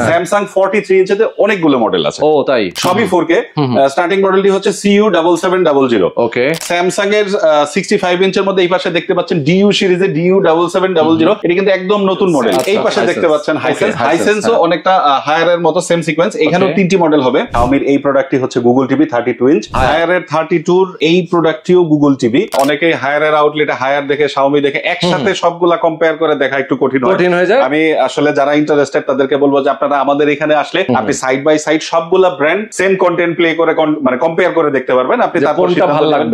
Samsung 43 ইঞ্চিতে অনেকগুলো model আছে। ও তাই, সবই 4K। স্টার্টিং মডেলটি হচ্ছে CU7700। ওকে। স্যামসাং এর 65 ইঞ্চের মধ্যে এই পাশে দেখতে পাচ্ছেন DU সিরিজের DU7700, এটা কিন্তু একদম নতুন মডেল। এই পাশে দেখতে পাচ্ছেন হাইসেন্সও অনেকটা হায়ার এর মতো সেম সিকোয়েন্স, এখানেও 3টি মডেল হবে। Xiaomi এই প্রোডাক্টটি হচ্ছে গুগল টিভি 32 ইঞ্চ, হায়ার এর 32 এই প্রোডাক্টটিও গুগল টিভি। অনেকেই হায়ার এর আউটলেটে হায়ার দেখে Xiaomi দেখে একসাথে সবগুলা কম্পেয়ার করে দেখা একটু কঠিন হয়ে যায়। আমি আসলে যারা ইন্টারেস্টেড তাদেরকে বলবো যে আপনারা আমাদের এখানে আসলে আপনি সাইড বাই সাইড সবগুলা ব্র্যান্ড সেম কন্টেন্ট প্লে করে মানে কম্পেয়ার করে দেখতে পারবেন, আপনি তারপর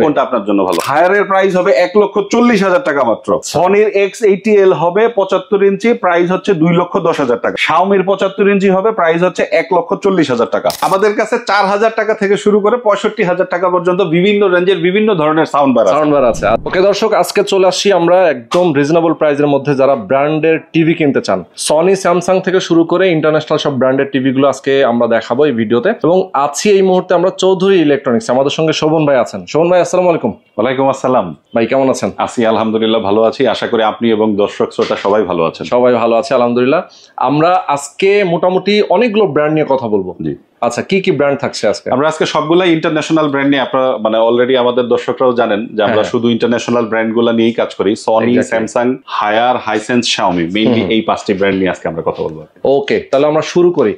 কোনটা আপনার জন্য ভালো। হায়ার এর প্রাইস হবে 1,40,000 টাকা মাত্র। সনির X80L হবে 75 ইঞ্চি, প্রাইস হচ্ছে 2,10,000 টাকা। Xiaomi 75 ইঞ্চি হবে, প্রাইস হচ্ছে 1,40,000 টাকা। আমাদের কাছে 4,000 টাকা থেকে শুরু করে 65,000 টাকা পর্যন্ত বিভিন্ন রেঞ্জের বিভিন্ন ধরনের সাউন্ড বার আছে। ওকে দর্শক, আজকে চলে আসছি আমরা একদম রিজনেবল প্রাইসের মধ্যে যারা ব্র্যান্ডের টিভি কিনতে চান। সনি, স্যামসাং থেকে শুরু করে ইন্টারন্যাশনাল সব ব্র্যান্ডের টিভি গুলো আজকে আমরা দেখাবো এই ভিডিওতে। এবং আছি এই মুহূর্তে আমরা চৌধুরী ইলেকট্রনিক্স, আমাদের সঙ্গে শোভন ভাই আছেন। শোভন ভাই, আসসালামু আলাইকুম। ওয়ালাইকুম আসসালাম ভাই, কেমন আছেন? আছি আলহামদুলিল্লাহ, ভালো আছি। আশা করি আপনি এবং দর্শক শ্রোতা সবাই ভালো আছেন। সবাই ভালো আছে আলহামদুলিল্লাহ। আমরা আজকে মোটামুটি অনেকগুলো ব্র্যান্ড নিয়ে কথা বলবো। জি আচ্ছা, কি কি ব্র্যান্ড থাকছে আজকে? আমরা আজকে সবগুলাই ইন্টারন্যাশনাল ব্র্যান্ড নিয়ে, আপনারা মানে অলরেডি আমাদের দর্শকরাও জানেন যে আমরা শুধু ইন্টারন্যাশনাল ব্র্যান্ড গুলা নিয়েই কাজ করি। Sony, Samsung, Haier, Hisense, Xiaomi, mainly এই 5টি ব্র্যান্ড নিয়ে আজকে আমরা কথা বলবো। ওকে, তাহলে আমরা শুরু করি।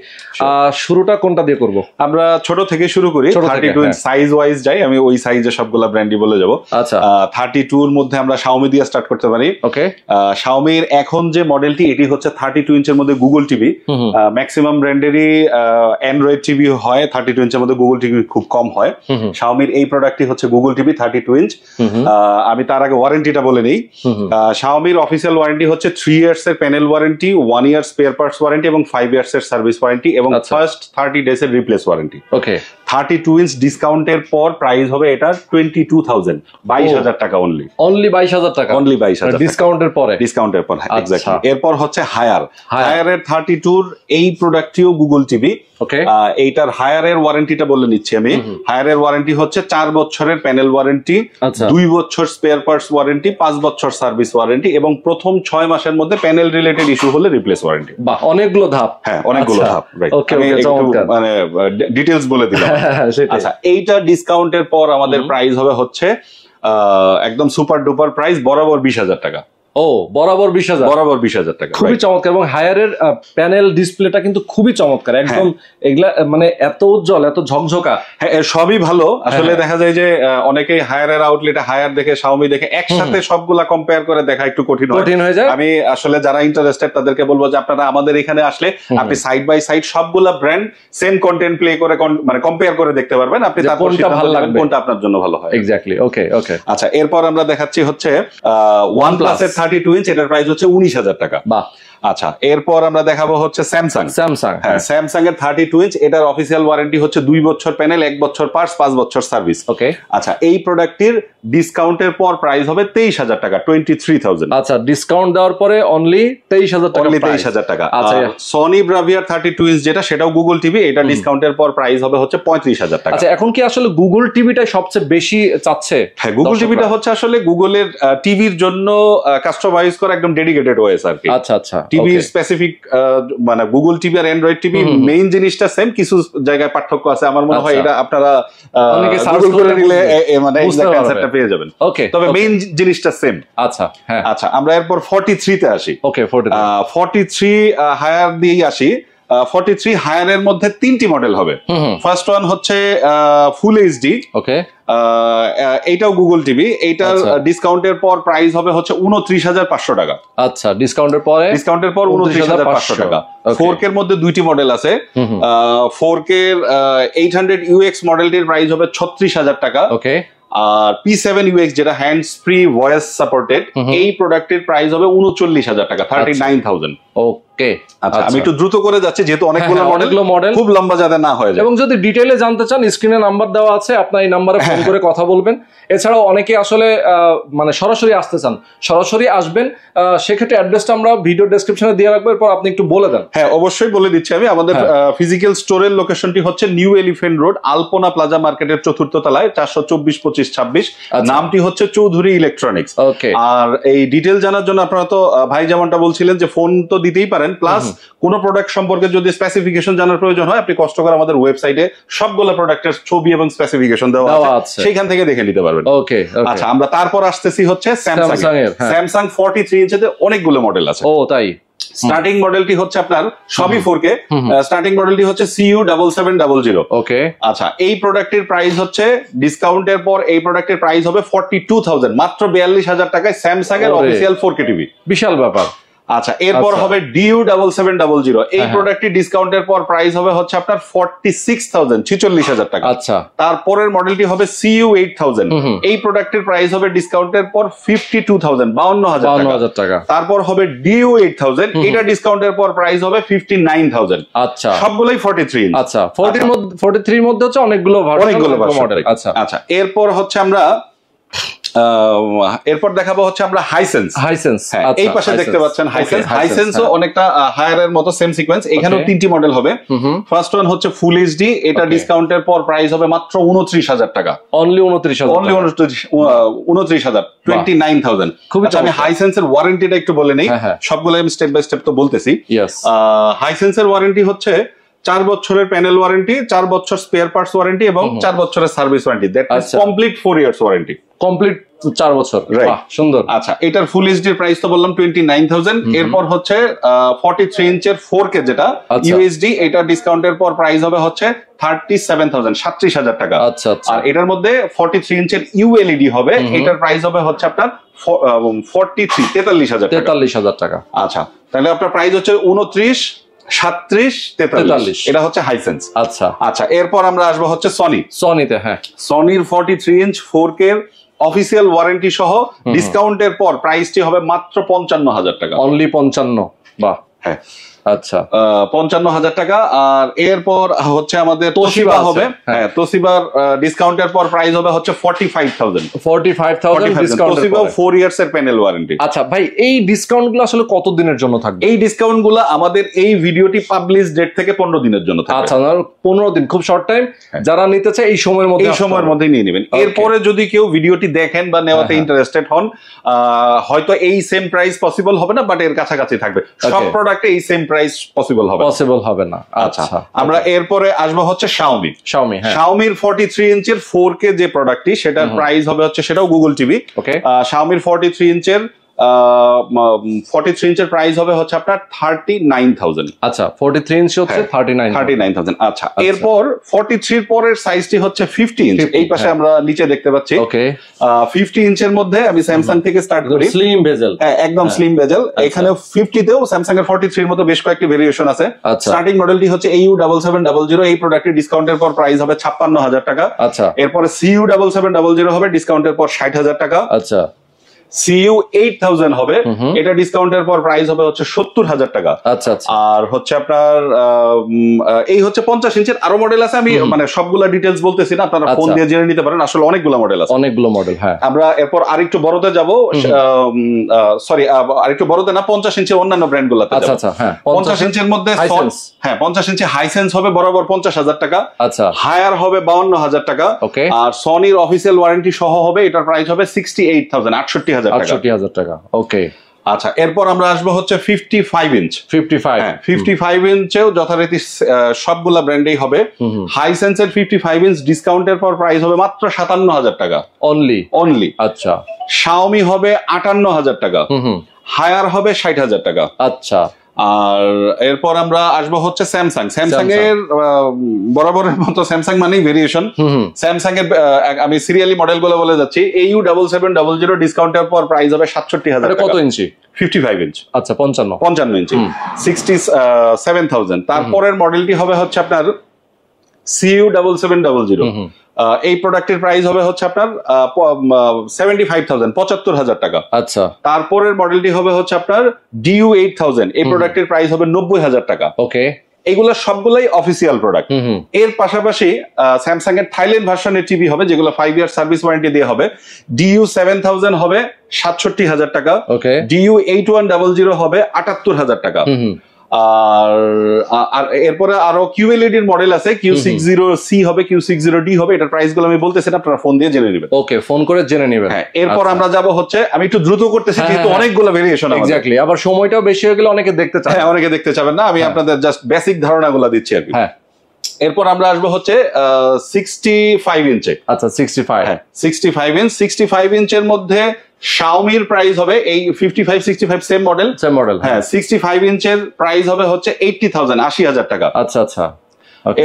শুরুটা কোনটা দিয়ে করব? আমরা ছোট থেকে শুরু করি, 32 ইঞ্চ সাইজ ওয়াইজ যাই, আমি ওই সাইজে সবগুলা ব্র্যান্ডই বলে যাব। আচ্ছা, 32 এর মধ্যে আমরা Xiaomi দিয়ে স্টার্ট করতে পারি। ওকে। Xiaomi এর এখন যে মডেলটি, এটি হচ্ছে 32 ইঞ্চের মধ্যে গুগল টিভি। ম্যাক্সিমাম ব্র্যান্ডেরই অ্যান্ড্রয়েড টিভি হয়, 32 ইঞ্চের মধ্যে গুগল টিভি খুব কম হয়। Xiaomi এর এই প্রোডাক্টটি হচ্ছে গুগল টিভি 32 ইঞ্চ। আমি তার আগে ওয়ারেন্টিটা বলে নেই। Xiaomi এর অফিসিয়াল ওয়ারেন্টি হচ্ছে 3 ইয়ার্স এর প্যানেল ওয়ারেন্টি, 1 ইয়ার স্পেয়ার পার্টস ওয়ারেন্টি এবং 5 ইয়ার্স এর সার্ভিস ওয়ারেন্টি এবং ফার্স্ট 30 ডেজ এর রিপ্লেস ওয়ারেন্টি। ওকে। 32 ইঞ্চ ডিসকাউন্টের পর প্রাইস হবে এটা 22,000, 22,000 টাকা অনলি। 22,000 টাকা অনলি 22,000 ডিসকাউন্টের পরে। ডিসকাউন্টের পর, এক্স্যাক্টলি। এরপর হচ্ছে হায়ার এর 32 এই প্রোডাক্টটিও গুগল টিভি। ওকে। এইটার হায়ার এর ওয়ারেন্টিটা বলে নিচ্ছি আমি। হায়ার এর ওয়ারেন্টি হচ্ছে 4 বছরের প্যানেল ওয়ারেন্টি, 2 বছর স্পেয়ার পার্টস ওয়ারেন্টি, 5 বছর সার্ভিস ওয়ারেন্টি এবং প্রথম 6 মাসের মধ্যে প্যানেল রিলেটেড ইস্যু হলে রিপ্লেস ওয়ারেন্টি। বাহ, অনেকগুলো ধাপ। হ্যাঁ, অনেকগুলো ধাপ, রাইট। আমি একটু মানে ডিটেইলস বলে দিলাম। আচ্ছা, এইটা ডিসকাউন্টের পর আমাদের প্রাইস হবে হচ্ছে একদম সুপার ডুপার প্রাইস, বরাবর 20,000 টাকা। ও, বরাবর 20,000, বরাবর 20,000 টাকা। খুবই চমৎকার। এবং হায়ারের প্যানেল ডিসপ্লেটা কিন্তু খুবই চমৎকার, একদম এগুলা মানে এত উজ্জ্বল, এত ঝকঝকা। হ্যাঁ, সবই ভালো। আসলে দেখা যায় যে অনেকেই হায়ারের আউটলেটে হায়ার দেখে Xiaomi দেখে একসাথে সবগুলা কম্পেয়ার করে দেখা একটু কঠিন হয়ে যায়। আমি আসলে যারা ইন্টারেস্টেড তাদেরকে বলবো যে আপনারা আমাদের এখানে আসলে আপনি সাইড বাই সাইড সবগুলা ব্র্যান্ড সেম কন্টেন্ট প্লে করে মানে কম্পেয়ার করে দেখতে পারবেন, আপনি তারপর কোনটা ভালো লাগবে, কোনটা আপনার জন্য ভালো হয়। এক্স্যাক্টলি। ওকে, ওকে। আচ্ছা, এরপর আমরা দেখাচ্ছি হচ্ছে OnePlus এর 32 ইঞ্চ, এটার প্রাইস হচ্ছে 19,000 টাকা। বাহ। আচ্ছা, এরপর আমরা দেখাবো হচ্ছে স্যামসাং। হ্যাঁ, স্যামসাং এর 32 ইঞ্চ, এটার অফিসিয়াল ওয়ারেন্টি হচ্ছে 2 বছর প্যানেল, 1 বছর পার্টস, 5 বছর সার্ভিস। ওকে। আচ্ছা, এই প্রোডাক্টটির ডিসকাউন্টের পর প্রাইস হবে 23,000 টাকা, 23,000। আচ্ছা, ডিসকাউন্ট দেওয়ার পরে অনলি 23,000 টাকা। অনলি 23,000 টাকা। আচ্ছা, সনি ব্রাভিয়ার 32 ইঞ্চ যেটা, সেটাও গুগল টিভি, এটা ডিসকাউন্টের পর প্রাইস হবে হচ্ছে 35,000 টাকা। আচ্ছা, এখন কি আসলে গুগল টিভিটাই সবচেয়ে বেশি চাচ্ছে? হ্যাঁ, গুগল টিভিটা হচ্ছে আসলে গুগলের টিভির জন্য কাস্টমাইজ করা একদম ডেডিকেটেড ওয়েস আর কি। আচ্ছা, আচ্ছা। টিভি স্পেসিফিক মানে গুগল টিভি আর অ্যান্ড্রয়েড টিভি মেইন জিনিসটা সেম, কিছু জায়গায় পার্থক্য আছে। আমার মনে হয় এটা আপনারা গুগল করে নিলে মানে এক্সাক্ট অ্যানসারটা পেয়ে যাবেন। ওকে, তবে মেইন জিনিসটা সেম। আচ্ছা, হ্যাঁ। আচ্ছা, আমরা এরপর 43 তে আসি। ওকে, 43 হায়ার দিয়েই আসি। 43 হায়ার এর মধ্যে 3টি মডেল হবে। ফার্স্ট ওয়ান হচ্ছে ফুল এইচডি। ওকে। এইটাও গুগল টিভি, এইটার ডিসকাউন্টের পর প্রাইস হবে হচ্ছে 29,500 টাকা। আচ্ছা, ডিসকাউন্টের পর 29,500 টাকা। 4K এর মধ্যে 2টি মডেল আছে। 4K 800 UX মডেলটির প্রাইস হবে 36,000 টাকা। ওকে। আর P7 UX যেটা হ্যান্ডস ফ্রি ভয়েস সাপোর্টেড, এই প্রোডাক্টের প্রাইস হবে 39,000 টাকা, 39,000। ওকে। আচ্ছা, আমি একটু দ্রুত করে যাচ্ছি যেহেতু অনেকগুলো মডেল, খুব লম্বা যাতে না হয়ে যায়। এবং যদি ডিটেইলে জানতে চান, স্ক্রিনে নাম্বার দেওয়া আছে, আপনার এই নাম্বারে ফোন করে কথা বলবেন। এছাড়াও অনেকে আসলে মানে সরাসরি আসতে চান, সরাসরি আসবেন। সেক্ষেত্রে অ্যাড্রেসটা আমরা ভিডিও ডেসক্রিপশনে দিয়ে রাখবো, এরপর আপনি একটু বলে দেন। হ্যাঁ, অবশ্যই বলে দিচ্ছি আমি। আমাদের ফিজিক্যাল স্টোরের লোকেশনটি হচ্ছে নিউ এলিফ্যান্ট রোড, আলপনা প্লাজা মার্কেটের 4র্থ তলায়, 424-25-26। নামটি হচ্ছে চৌধুরী ইলেকট্রনিক্স। ওকে। আর এই ডিটেইল জানার জন্য আপনারা তো ভাই যেমনটা বলছিলেন যে ফোন তো দিতেই পারেন, পারেন। প্লাস কোন প্রোডাক্ট সম্পর্কে যদি স্পেসিফিকেশন জানার প্রয়োজন হয়, আপনি কষ্ট করে আমাদের ওয়েবসাইটে সবগুলো প্রোডাক্টের ছবি এবং স্পেসিফিকেশন দেওয়া আছে, সেখান থেকে দেখে নিতে পারবেন। ওকে, আচ্ছা, আমরা তারপর আসতেছি হচ্ছে স্যামসাং এর। স্যামসাং 43 ইঞ্চিতে অনেকগুলো মডেল আছে। ও তাই? স্টার্টিং মডেলটি হচ্ছে আপনার সবই 4K। স্টার্টিং মডেলটি হচ্ছে CU7700। ওকে, আচ্ছা, এই প্রোডাক্টের প্রাইস হচ্ছে ডিসকাউন্টের পর এই প্রোডাক্টের প্রাইস হবে 42,000, মাত্র 42,000 টাকায় স্যামসাং এর অফিসিয়াল 4K টিভি। বিশাল ব্যাপার। আচ্ছা, এরপর হবে DU7700। এই প্রোডাক্টটি ডিসকাউন্টের পর প্রাইস হবে হচ্ছে আপনার 46,000, 46,000 টাকা। আচ্ছা, তারপরের মডেলটি হবে CU8000। এই প্রোডাক্টের প্রাইস হবে ডিসকাউন্টের পর 52,000, 52,000 টাকা। তারপর হবে DU8000। এটা ডিসকাউন্টের পর প্রাইস হবে 59,000। আচ্ছা, সবগুলোই 43 ইঞ্চ। আচ্ছা, 43 এর মধ্যে হচ্ছে অনেকগুলো মডেল। আচ্ছা আচ্ছা, এরপর হচ্ছে আমরা এরপর দেখাবো হচ্ছে আমরা হাইসেন্স। এই পাশে দেখতে পাচ্ছেন হাইসেন্সও অনেকটা হায়ার এর মতো সেম সিকোয়েন্স। এখানেও তিনটি মডেল হবে। ফার্স্ট ওয়ান হচ্ছে ফুল এইচডি। এটা ডিসকাউন্টের পর প্রাইস হবে মাত্র 29,000 টাকা। অনলি 29,000, 29,000। আচ্ছা, আমি হাইসেন্সের ওয়ারেন্টিটা একটু বলে নেই, সবগুলো আমি স্টেপ বাই স্টেপ তো বলতেছি। হাইসেন্সের ওয়ারেন্টি হচ্ছে 4 বছরের প্যানেল ওয়ারেন্টি, 4 বছর স্পেয়ার পার্টস ওয়ারেন্টি এবং 4 বছরের service warranty. That is complete 4 years warranty. Complete 4 বছর। বাহ, সুন্দর। আচ্ছা, এটার ফুল এইচডি প্রাইস তো বললাম 29,000। এরপর হচ্ছে 43 ইঞ্চের 4K যেটা ইউএসডি, এটা ডিসকাউন্টের পর প্রাইস হবে হচ্ছে 37,000, 37,000 টাকা। আচ্ছা, আর এটার মধ্যে 43 ইঞ্চের ইউএলইডি হবে, এটার প্রাইস হবে হচ্ছে আপনার 43,000 টাকা। আচ্ছা, তাহলে আপনার প্রাইস হচ্ছে 29, 37, 43। এটা হচ্ছে হাইসেন্স। আচ্ছা আচ্ছা, এরপর আমরা আসবো হচ্ছে সনিতে। সনির 43 ইঞ্চ 4K অফিসিয়াল ওয়ারেন্টি সহ ডিসকাউন্টের পর প্রাইসটি হবে মাত্র 55,000 টাকা। অনলি 55। বাহ, হ্যাঁ। আচ্ছা, 55,000 টাকা। আর এরপর হচ্ছে আমাদের তোশিবা হবে। হ্যাঁ, তোশিবার ডিসকাউন্টের পর প্রাইস হবে হচ্ছে 45,000 ডিসকাউন্ট। তোশিবা 4 ইয়ার্স এর প্যানেল ওয়ারেন্টি। আচ্ছা ভাই, এই ডিসকাউন্ট গুলো আসলে কত দিনের জন্য থাকবে? এই ডিসকাউন্ট গুলো আমাদের এই ভিডিওটি পাবলিশ ডেট থেকে 15 দিনের জন্য থাকবে। আচ্ছা, 15 দিন, খুব শর্ট টাইম। যারা নিতে চায় এই সময়ের মধ্যে নিয়ে নেবেন। এরপরে যদি কেউ ভিডিওটি দেখেন বা নেওয়াতে ইন্টারেস্টেড হন, হয়তো এই সেম প্রাইস পসিবল হবে না, বাট এর কাছাকাছি থাকবে। সব প্রোডাক্টে এই সেম প্রাইস পসিবল হবে না। আচ্ছা, আমরা এরপরে আসবো হচ্ছে শাওমির 43 ইঞ্চের 4K যে প্রোডাক্টটি, সেটার প্রাইস হবে হচ্ছে, সেটাও গুগল টিভি। শাওমির 43 ইঞ্চের 43 ইঞ্চের প্রাইস হবে হচ্ছে আপনার 39,000। আচ্ছা, 43 ইঞ্চ হচ্ছে 39,000। আচ্ছা, এরপর 43 এর পরের সাইজটি হচ্ছে 50 ইঞ্চ। এই পাশে আমরা নিচে দেখতে পাচ্ছি। 50 ইঞ্চের মধ্যে আমি স্যামসাং থেকে স্টার্ট করি। স্লিম বেজেল, একদম স্লিম বেজেল। এখানে 50 তেও স্যামসাং এর 43 এর মতো বেশ কয়েকটি ভেরিয়েশন আছে। স্টার্টিং মডেলটি হচ্ছে AU7700। এই প্রোডাক্টের ডিসকাউন্টের পর প্রাইস হবে 56,000 টাকা। আচ্ছা, এরপরে CU7700 হবে, ডিসকাউন্টের পর 60,000 টাকা। আচ্ছা, CU8000 হবে, এটা ডিসকাউন্টের পর প্রাইস হবে হচ্ছে 70,000 টাকা। আচ্ছা, আর হচ্ছে আপনার এই হচ্ছে 50 ইঞ্চের আরো মডেল আছে। আমি মানে সবগুলা ডিটেলস বলতেছি না, আপনারা ফোন দিয়ে জেনে নিতে পারেন। আসলে অনেকগুলো মডেল আছে, হ্যাঁ। আমরা এরপর আরেকটু বড়তে যাব। সরি, আরেকটু বড়তে না, 50 ইঞ্চের অন্যান্য ব্র্যান্ড গুলাতে যাব। আচ্ছা, হ্যাঁ, 50 ইঞ্চের মধ্যে 50 ইঞ্চি হাইসেন্স হবে বরাবর 50,000 টাকা। আচ্ছা, হায়ার হবে 52,000 টাকা। আর সনির অফিসিয়াল ওয়ারেন্টি সহ হবে, এটার প্রাইস হবে 68,000, 68,000 টাকা। ওকে, আচ্ছা, এরপর আমরা আসবো হচ্ছে 55 ইঞ্চ। 55 ইঞ্চেও যথারীতি সবগুলা ব্র্যান্ডেই হবে। হাইসেন্সের 55 ইঞ্চ ডিসকাউন্টের পর প্রাইস হবে মাত্র 57,000 টাকা অনলি। আচ্ছা, শাওমি হবে 58,000 টাকা। হায়ার হবে 60,000 টাকা। আচ্ছা, আর এরপর আমরা আসবো হচ্ছে স্যামসাং এর বরাবরের মতো স্যামসাং মানেই ভেরিয়েশন। স্যামসাং এর আমি সিরিয়ালি মডেল গুলো বলে যাচ্ছি। AU7700 ডিসকাউন্টের পর প্রাইস হবে 67,000 টাকা। কত ইঞ্চি? 55 ইঞ্চ। আচ্ছা, 55 ইঞ্চি, 67,000। তারপরের মডেলটি হবে হচ্ছে আপনার CU7700। এই প্রোডাক্টের প্রাইস হবে হচ্ছে আপনার 75,000, 75,000 টাকা। আচ্ছা, তারপরের মডেলটি হবে হচ্ছে আপনার DU8000। এই প্রোডাক্টের প্রাইস হবে 90,000 টাকা। ওকে, এগুলো সবগুলাই অফিসিয়াল প্রোডাক্ট। এর পাশাপাশি স্যামসাং এর থাইল্যান্ড ভার্সনের টিভি হবে, যেগুলো 5 ইয়ার সার্ভিস ওয়ারেন্টি দিয়ে হবে। DU7000 হবে 67,000 টাকা। DU8100 হবে 78,000 টাকা। আর এরপরে আরো QLED এর মডেল আছে, Q60C হবে, Q60D হবে। এটার প্রাইস গুলো আমি বলতেছি না, আপনারা ফোন দিয়ে জেনে নেবেন। ওকে, ফোন করে জেনে নেবেন। হ্যাঁ, এরপর আমরা যাব হচ্ছে, আমি একটু দ্রুত করতেছি যেহেতু অনেকগুলো ভেরিয়েশন আছে। এক্স্যাক্টলি, আবার সময়টাও বেশি হয়ে গেলে অনেকে দেখতে চায়। হ্যাঁ, অনেকে দেখতে চাবেন না, আমি আপনাদের জাস্ট বেসিক ধারণাগুলো দিচ্ছি আর কি। হ্যাঁ, এরপর আমরা আসবো হচ্ছে 65 ইঞ্চে। আচ্ছা 65। হ্যাঁ, 65 ইঞ্চের মধ্যে Xiaomi-র প্রাইস হবে এই 55 65 সেম মডেল। হ্যাঁ, 65 ইঞ্চের প্রাইস হবে হচ্ছে 80,000 80,000 টাকা। আচ্ছা আচ্ছা।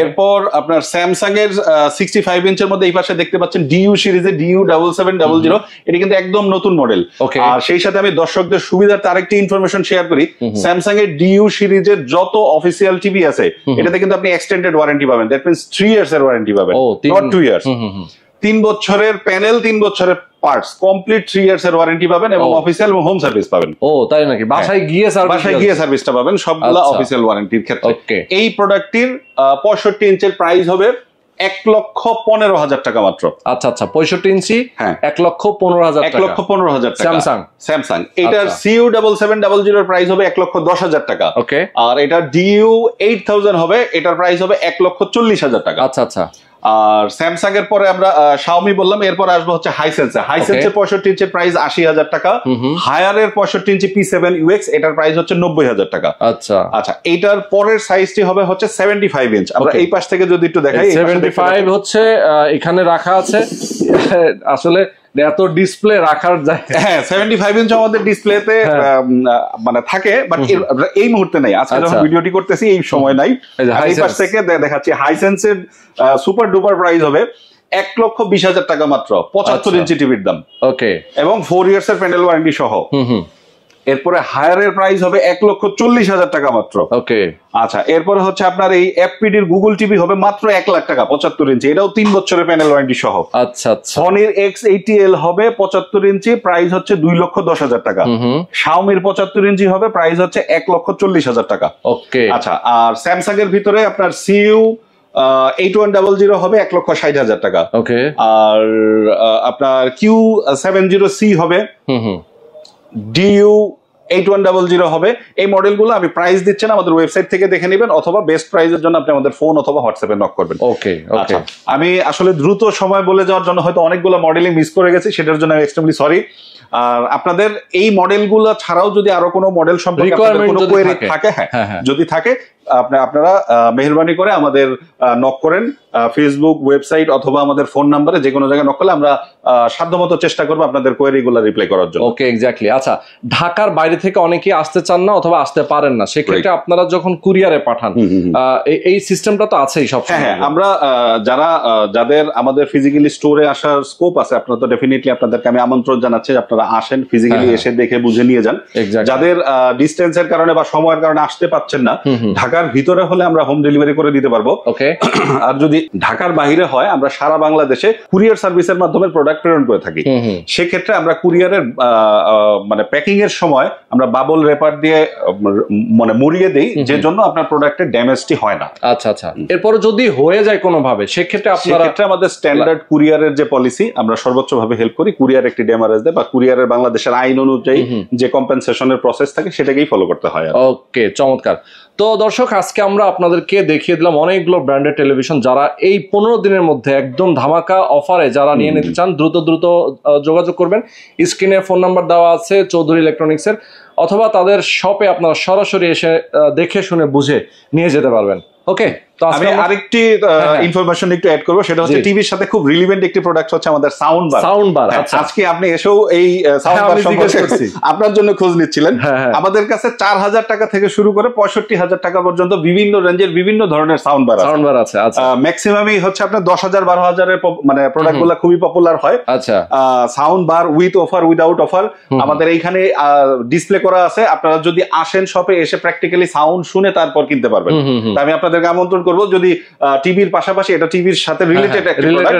এরপর আপনার স্যামসাং এর 65 ইঞ্চের মধ্যে এই পাশে দেখতে পাচ্ছেন DU সিরিজের DU7700। এটা কিন্তু একদম নতুন মডেল। আর সেই সাথে আমি দর্শকদের সুবিধার্থে আরেকটি ইনফরমেশন শেয়ার করি, স্যামসাং এর DU সিরিজের যত অফিসিয়াল টিভি আছে এটাতে কিন্তু আপনি এক্সটেন্ডেড ওয়ারেন্টি পাবেন। দ্যাট মিন্স 3 ইয়ার্স এর ওয়ারেন্টি পাবেন, নট 2 ইয়ার্স। 3 বছরের প্যানেল, 3 বছরের পার্টস, কমপ্লিট 3 ইয়ার্স এর ওয়ারেন্টি পাবেন এবং অফিসিয়াল এবং হোম সার্ভিস পাবেন। ও তাই নাকি? বাসায় গিয়ে সার্ভিসটা পাবেন সবগুলা অফিসিয়াল ওয়ারেন্টির ক্ষেত্রে। এই প্রোডাক্টটির 65 ইঞ্চের প্রাইস হবে 1,15,000 টাকা মাত্র। আচ্ছা আচ্ছা, 65 ইঞ্চি 1,15,000 টাকা। 1,15,000 টাকা স্যামসাং। এটার CU7700 এর প্রাইস হবে 1,10,000 টাকা। ওকে। আর এটা DU8000 হবে, এটার প্রাইস হবে 1,40,000 টাকা। আচ্ছা আচ্ছা। আর স্যামসাং এর পরে আমরা Xiaomi বললাম, এরপর আসবো হচ্ছে হাইসেন্স। হাইসেন্সের 65 ইঞ্চির প্রাইস 80,000 টাকা। হায়ারের 65 ইঞ্চি P7 UX, এটার প্রাইস হচ্ছে 90,000 টাকা। আচ্ছা আচ্ছা। এটার পরের সাইজটি হবে হচ্ছে 75 ইঞ্চ। আমরা এই পাশ থেকে যদি একটু দেখাই, 75 হচ্ছে এখানে রাখা আছে। আসলে এত ডিসপ্লে রাখার যায়। হ্যাঁ, 75 ইঞ্চ আমাদের ডিসপ্লেতে মানে থাকে, বাট এই মুহূর্তে নাই। আজকে যখন ভিডিওটি করতেছি এই সময় নাই। এই পাশ থেকে দেখাচ্ছি হাইসেন্সের সুপার ডুপার প্রাইস হবে 1,20,000 টাকা মাত্র, 75 ইঞ্চি টিভির দাম। ওকে। এবং 4 ইয়ার্স এর প্যানেল ওয়ারেন্টি সহ। এরপরে হায়ারের প্রাইস হবে 1,40,000 টাকা মাত্র। ওকে। আচ্ছা, এরপরে হচ্ছে আপনার এই FPD এর গুগল টিভি হবে মাত্র 1 লাখ টাকা, 75 ইঞ্চি। এটাও 3 বছরের প্যানেল ওয়ারেন্টি সহ। আচ্ছা আচ্ছা। সনির X80L হবে 75 ইঞ্চি, প্রাইস হচ্ছে 2,10,000 টাকা। Xiaomi-র 75 ইঞ্চি হবে, প্রাইস হচ্ছে 1,40,000 টাকা। ওকে। আচ্ছা, আর স্যামসাং এর ভিতরে আপনার CU8100 হবে 1,60,000 টাকা। ওকে। আর আপনার Q70C হবে, DU8100 হবে। এই মডেলগুলো আমি প্রাইস দিচ্ছি না, আমাদের ওয়েবসাইট থেকে দেখে নেবেন, অথবা বেস্ট প্রাইসের জন্য আপনি আমাদের ফোন অথবা হোয়াটসঅ্যাপে নক করবেন। ওকে। আচ্ছা, আমি আসলে দ্রুত সময় বলে যাওয়ার জন্য হয়তো অনেকগুলো মডেলই মিস করে গেছি, সেটার জন্য আমি এক্সট্রিমলি সরি। আর আপনাদের এই মডেলগুলো ছাড়াও যদি আরো কোনো মডেল সম্পর্কে কোনো কোয়েরি থাকে, যদি থাকে, আপনারা মেহেরবানি করে আমাদের নক করেন, ফেসবুক, ওয়েবসাইট অথবা আমাদের ফোন নাম্বারে যে কোনো জায়গায় নক করলে আমরা সাধ্যমতো চেষ্টা করবো আপনাদের কোয়েরিগুলো রিপ্লাই করার জন্য। ওকে, এক্স্যাক্টলি। আচ্ছা, ঢাকার বাইরে থেকে অনেকেই আসতে চান না অথবা আসতে পারেন না, সেক্ষেত্রে আপনারা যখন কুরিয়ারে পাঠান, এই সিস্টেমটা তো আছেই সব। হ্যাঁ, আমরা যাদের আমাদের ফিজিক্যালি স্টোরে আসার স্কোপ আছে, আপনারা তো ডেফিনেটলি আপনাদেরকে আমি আমন্ত্রণ জানাচ্ছি, আপনারা আসেন, ফিজিক্যালি এসে দেখে বুঝে নিয়ে যান। যাদের ডিস্টেন্সের কারণে বা সময়ের কারণে আসতে পাচ্ছেন না, ঢাকার ভিতরে হলে আমরা হোম ডেলিভারি করে দিতে পারবো। ওকে। আর যদি ঢাকার বাইরে হয়, আমরা সারা বাংলাদেশে কুরিয়ার সার্ভিসের মাধ্যমে প্রোডাক্ট প্রেরণ করে থাকি। সেক্ষেত্রে আমরা কুরিয়ারের মানে প্যাকিং এর সময় আমরা বাবল রেপার দিয়ে মানে মুড়িয়ে দেই, যে জন্য আপনার প্রোডাক্টের ড্যামেজটি হয় না। আচ্ছা আচ্ছা। এরপর যদি হয়ে যায় কোনোভাবে, সেক্ষেত্রে আমাদের স্ট্যান্ডার্ড কুরিয়ারের যে পলিসি, আমরা সর্বোচ্চ ভাবে হেল্প করি। কুরিয়ার একটি ড্যামেজ দেয় বা কুরিয়ারের বাংলাদেশের আইন অনুযায়ী যে কম্পেনসেশনের প্রসেস থাকে সেটাকেই ফলো করতে হয়। ওকে, চমৎকার। তো দর্শক, আজকে আমরা আপনাদেরকে দেখিয়ে দিলাম অনেকগুলো ব্র্যান্ডেড টেলিভিশন। যারা এই 15 দিনের মধ্যে একদম ধামাকা অফারে যারা নিয়ে নিতে চান, দ্রুত যোগাযোগ করবেন। স্ক্রিনে ফোন নাম্বার দেওয়া আছে চৌধুরী ইলেকট্রনিক্স এর, অথবা তাদের শপে আপনারা সরাসরি এসে দেখে শুনে বুঝে নিয়ে যেতে পারবেন। ওকে। তো আমি আরেকটি ইনফরমেশন একটু অ্যাড করব, সেটা হচ্ছে টিভির সাথে খুব রিলেভেন্ট একটি প্রোডাক্ট হচ্ছে আমাদের সাউন্ড বার। আচ্ছা, আজকে আপনি এসেও এই সাউন্ড বার সম্পর্কে আপনার জন্য খোঁজ নিচ্ছিলেন। আমাদের কাছে 4,000 টাকা থেকে শুরু করে 65,000 টাকা পর্যন্ত বিভিন্ন রেঞ্জের বিভিন্ন ধরনের সাউন্ড বার আছে। ম্যাক্সিমামই হচ্ছে আপনার 10,000 12,000 এর মানে প্রোডাক্ট গুলো খুবই পপুলার হয়। আচ্ছা, sound bar with offer, without offer আমাদের এইখানে ডিসপ্লে করা আছে। আপনারা যদি আসেন শপে, এসে প্র্যাকটিক্যালি সাউন্ড শুনে তারপর কিনতে পারবেন। আমি আপনাদেরকে আমন্ত্রণ করবো করবো যদি টিভির পাশাপাশি এটা টিভির সাথে রিলেটেড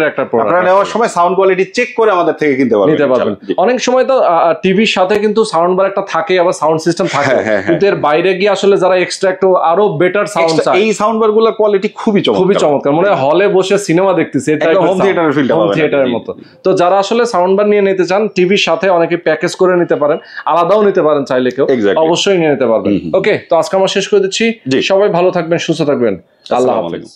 একটা প্রোডাক্ট আপনারা নেওয়ার সময় সাউন্ড কোয়ালিটি চেক করে আমাদের থেকে কিনতে পারবেন। অনেক সময় তো টিভির সাথে কিন্তু সাউন্ড বার একটা থাকে, আবার সাউন্ড সিস্টেম থাকে, কিন্তু এর বাইরে গিয়ে আসলে যারা এক্সট্রা একটু আরো বেটার সাউন্ড চায়, এই সাউন্ড বার গুলোর কোয়ালিটি খুবই চমৎকার, মানে হলে বসে সিনেমা দেখতেছে, হোম থিয়েটারের ফিলটা হোম থিয়েটারের মতো। তো যারা আসলে সাউন্ড বার নিয়ে নিতে চান টিভির সাথে অনেকে প্যাকেজ করে নিতে পারেন, আলাদাও নিতে পারেন চাইলে কেউ, অবশ্যই নিয়ে নিতে পারবেন। ওকে, তো আজকে আমরা শেষ করে দিচ্ছি। সবাই ভালো থাকবেন, সুস্থ থাকবেন, আল্লাহ হাফেজ।